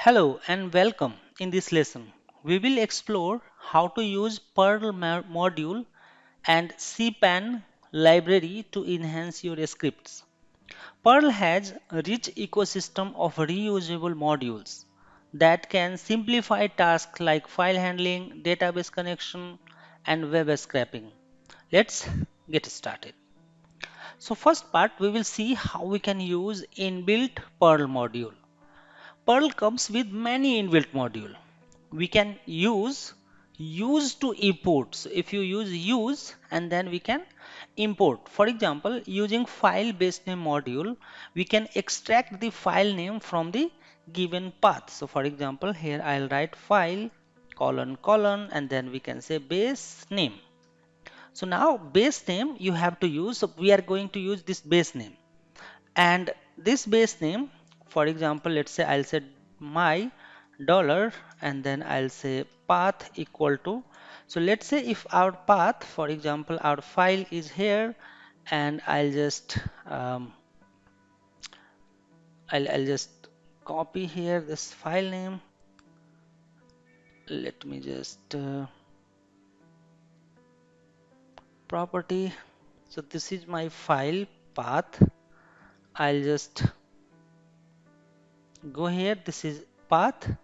Hello and welcome. In this lesson, we will explore how to use Perl module and CPAN library to enhance your scripts. Perl has a rich ecosystem of reusable modules that can simplify tasks like file handling, database connection, and web scraping. Let's get started. So first part, we will see how we can use inbuilt Perl module. Perl comes with many inbuilt modules. We can use to import. So if you use and then we can import. For example, using file base name module, we can extract the file name from the given path. So for example, here I'll write file colon colon and then we can say base name. So now base name you have to use. So we are going to use this base name, and this base name, for example, let's say I'll say my dollar and then I'll say path equal to, so let's say if our path, for example, our file is here, and I'll just copy here this file name. Let me just property. So this is my file path. I'll just go here, this is path,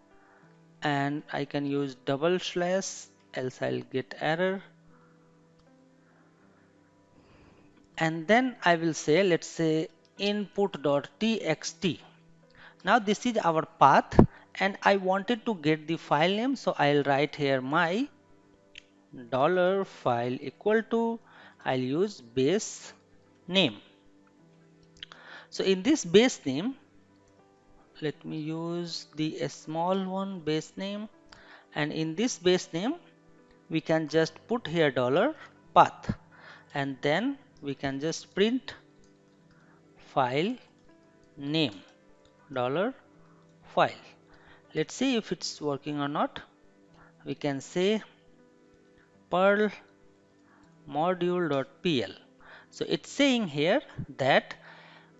and I can use double slash, else I'll get error. And then I will say, let's say input.txt. Now this is our path and I wanted to get the file name, so I'll write here my dollar file equal to, I'll use base name. So in this base name, let me use the small one, base name, and in this base name we can just put here dollar path, and then we can just print file name dollar file. Let's see if it's working or not. We can say perl module.pl. So it's saying here that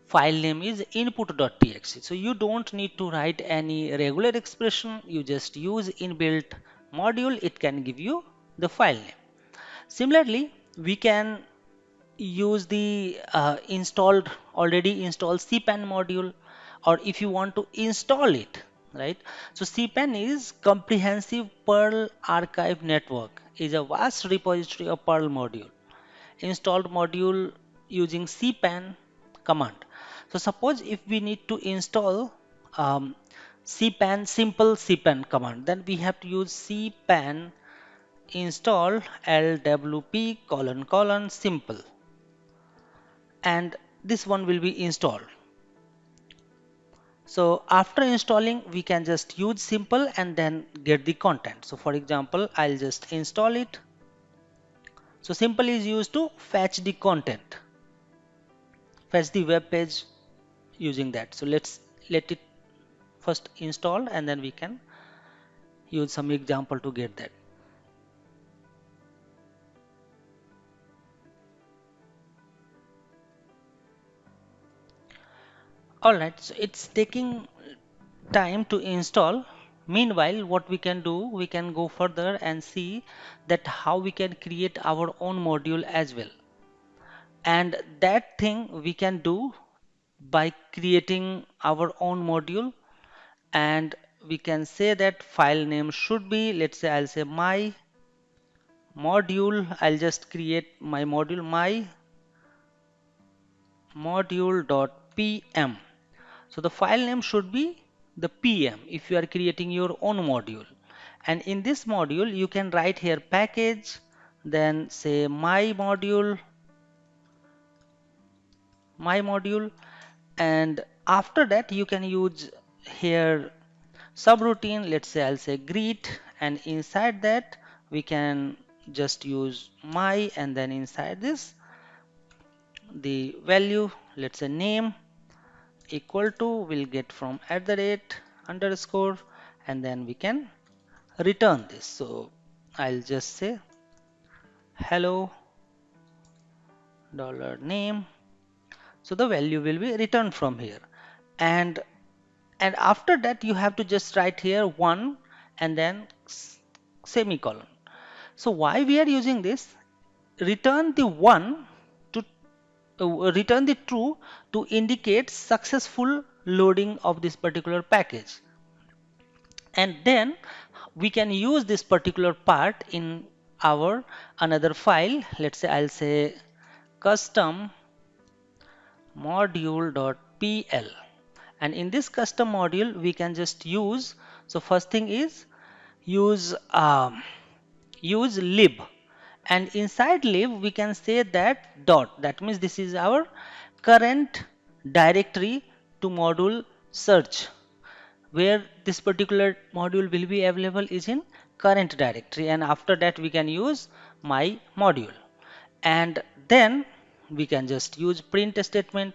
file name is input.txt. So you don't need to write any regular expression. You just use inbuilt module. It can give you the file name. Similarly, we can use the already installed CPAN module, or if you want to install it, right? So CPAN is comprehensive Perl archive network, is a vast repository of Perl module, installed module using CPAN command. So suppose if we need to install CPAN, simple CPAN command, then we have to use CPAN install lwp colon colon simple, and this one will be installed. So after installing, we can just use simple and then get the content. So for example, I'll just install it. So simple is used to fetch the content, fetch the web page using that. So let's let it first install and then we can use some example to get that. Alright, so it's taking time to install. Meanwhile, what we can do, we can go further and see that how we can create our own module as well. And that thing we can do by creating our own module, and we can say that file name should be, let's say I'll say my module. I'll just create my module, my module.pm. So the file name should be the PM if you are creating your own module. And in this module, you can write here package, then say my module, and after that you can use here subroutine. Let's say I'll say greet, and inside that we can just use my, and then inside this the value, let's say name equal to, will get from @ and then we can return this. So I'll just say hello $name. So the value will be returned from here. And And after that you have to just write here 1 and then semicolon. So why we are using this? Return the 1 to return the true to indicate successful loading of this particular package. And then we can use this particular part in our another file. Let's say I'll say custom module.pl, and in this custom module we can just use, so first thing is use use lib, and inside lib we can say that dot, that means this is our current directory to module search, where this particular module will be available is in current directory, and after that we can use my module, and then we can just use print statement,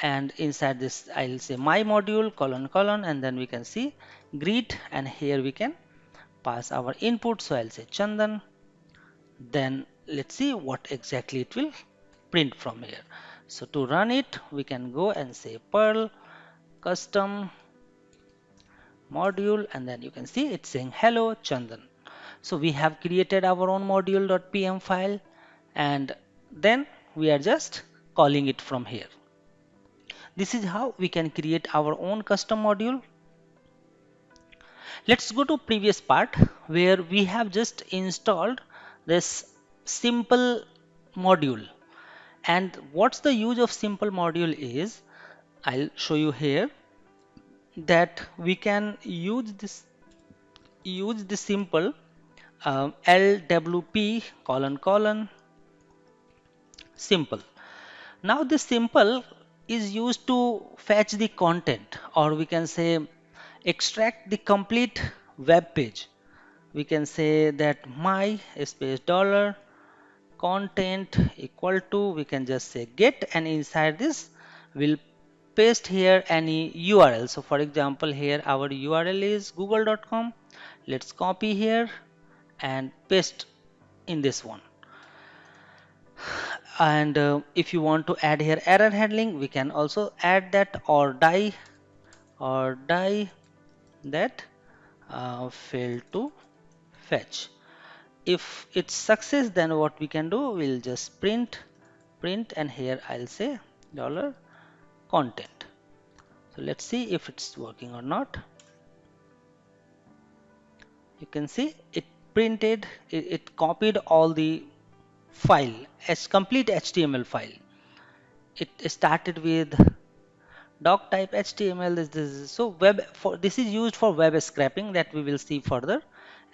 and inside this I'll say my module colon colon, and then we can see greet, and here we can pass our input, so I'll say Chandan. Then let's see what exactly it will print from here. So to run it we can go and say Perl custom module, and then you can see it's saying hello Chandan. So we have created our own module.pm file, and then we are just calling it from here. This is how we can create our own custom module. Let's go to previous part where we have just installed this simple module. And what's the use of simple module is, I'll show you here that we can use this simple LWP colon colon simple. Now this simple is used to fetch the content, or we can say extract the complete web page. We can say that my space dollar content equal to, we can just say get, and inside this we'll paste here any URL. So for example here our URL is google.com. Let's copy here and paste in this one. And if you want to add here error handling, we can also add that, or die that failed to fetch. If it's success, then what we can do, we'll just print, and here I'll say dollar content. So let's see if it's working or not. You can see it printed, it copied all the file as complete HTML file. It started with doc type HTML. So web, for this is used for web scraping that we will see further,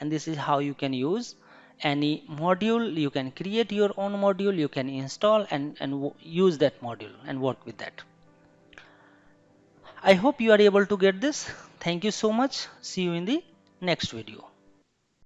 and this is how you can use any module. You can create your own module, you can install and use that module and work with that. I hope you are able to get this. Thank you so much. See you in the next video.